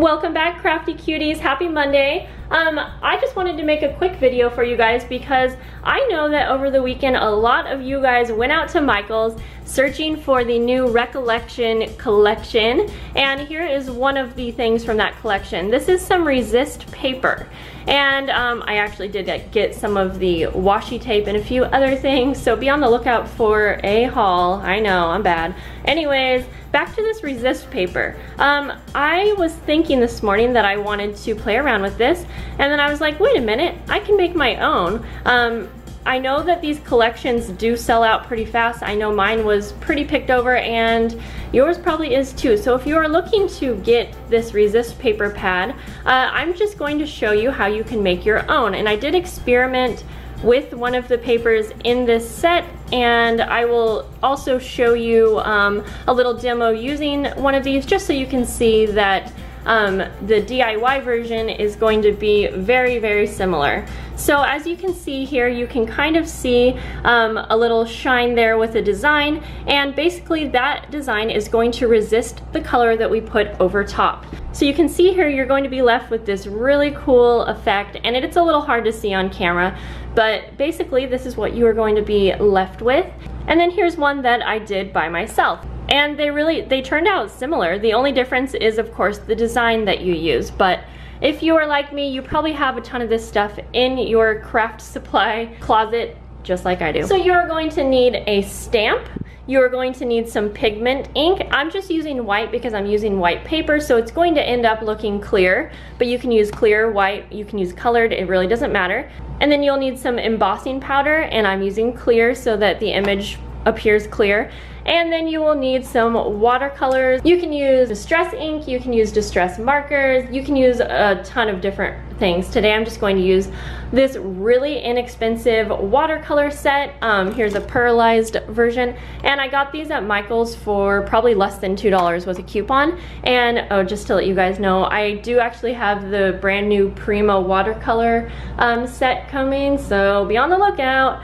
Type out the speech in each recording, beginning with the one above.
Welcome back, crafty cuties. Happy Monday. I just wanted to make a quick video for you guys because I know that over the weekend a lot of you guys went out to Michaels searching for the new Recollection collection, and here is one of the things from that collection. This is some resist paper, and I actually did get some of the washi tape and a few other things, so be on the lookout for a haul. I know, I'm bad. Anyways, back to this resist paper. I was thinking this morning that I wanted to play around with this, and then I was like, wait a minute, I can make my own. I know that these collections do sell out pretty fast. I know mine was pretty picked over, and yours probably is too. So if you are looking to get this resist paper pad, I'm just going to show you how you can make your own. And I did experiment with one of the papers in this set, and I will also show you a little demo using one of these just so you can see that the DIY version is going to be very, very similar. So as you can see here, you can kind of see a little shine there with the design, and basically that design is going to resist the color that we put over top. So you can see here you're going to be left with this really cool effect, and it's a little hard to see on camera, but basically this is what you are going to be left with. And then here's one that I did by myself. And they turned out similar. The only difference is, of course, the design that you use. But if you are like me, you probably have a ton of this stuff in your craft supply closet, just like I do. So you're going to need a stamp. You're going to need some pigment ink. I'm just using white because I'm using white paper, so it's going to end up looking clear, but you can use clear, white, you can use colored, it really doesn't matter. And then you'll need some embossing powder, and I'm using clear so that the image appears clear. And then you will need some watercolors. You can use distress ink, you can use distress markers, you can use a ton of different things. Today I'm just going to use this really inexpensive watercolor set. Here's a pearlized version, and I got these at Michaels for probably less than $2 with a coupon. And oh, just to let you guys know, I do actually have the brand new Prima watercolor set coming, so be on the lookout.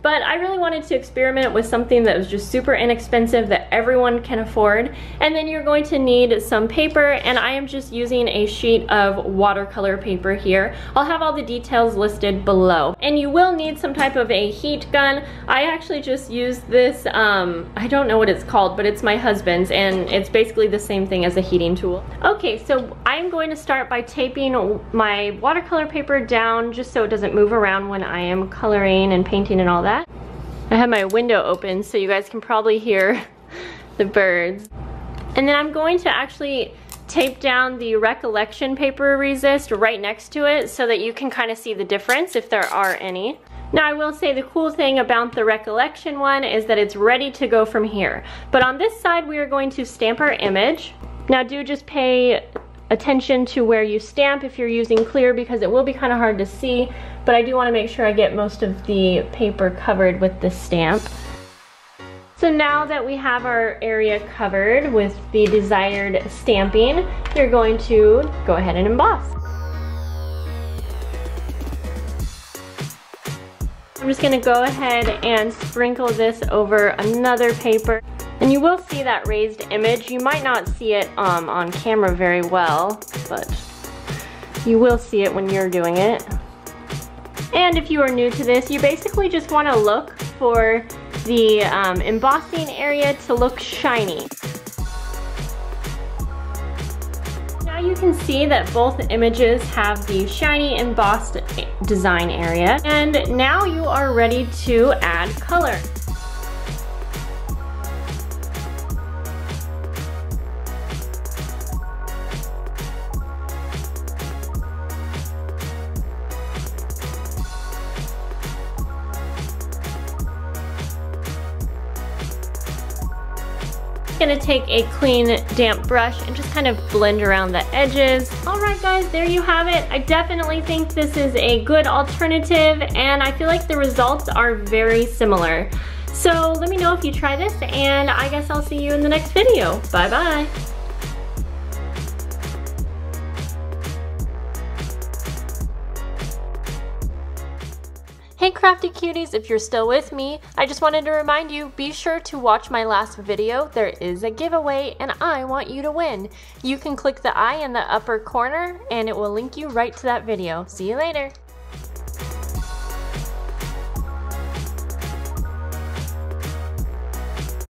But I really wanted to experiment with something that was just super inexpensive that everyone can afford. And then you're going to need some paper, and I am just using a sheet of watercolor paper here. I'll have all the details listed below. And you will need some type of a heat gun. I actually just used this, I don't know what it's called, but it's my husband's, and it's basically the same thing as a heating tool. Okay, so I'm going to start by taping my watercolor paper down just so it doesn't move around when I am coloring and painting and all that. I have my window open so you guys can probably hear the birds. And then I'm going to actually tape down the Recollection paper resist right next to it so that you can kind of see the difference if there are any. Now I will say the cool thing about the Recollection one is that it's ready to go from here. But on this side we are going to stamp our image. Now do just pay attention to where you stamp if you're using clear, because it will be kind of hard to see, but I do want to make sure I get most of the paper covered with the stamp. So now that we have our area covered with the desired stamping, you're going to go ahead and emboss. I'm just going to go ahead and sprinkle this over another paper. And you will see that raised image. You might not see it on camera very well, but you will see it when you're doing it. And if you are new to this, you basically just want to look for the embossing area to look shiny. Now you can see that both images have the shiny embossed design area. And now you are ready to add color. Gonna take a clean damp brush and just kind of blend around the edges. Alright guys, there you have it. I definitely think this is a good alternative, and I feel like the results are very similar. So let me know if you try this, and I guess I'll see you in the next video. Bye bye. Hey crafty cuties, if you're still with me, I just wanted to remind you, be sure to watch my last video. There is a giveaway and I want you to win. You can click the I in the upper corner and it will link you right to that video. See you later.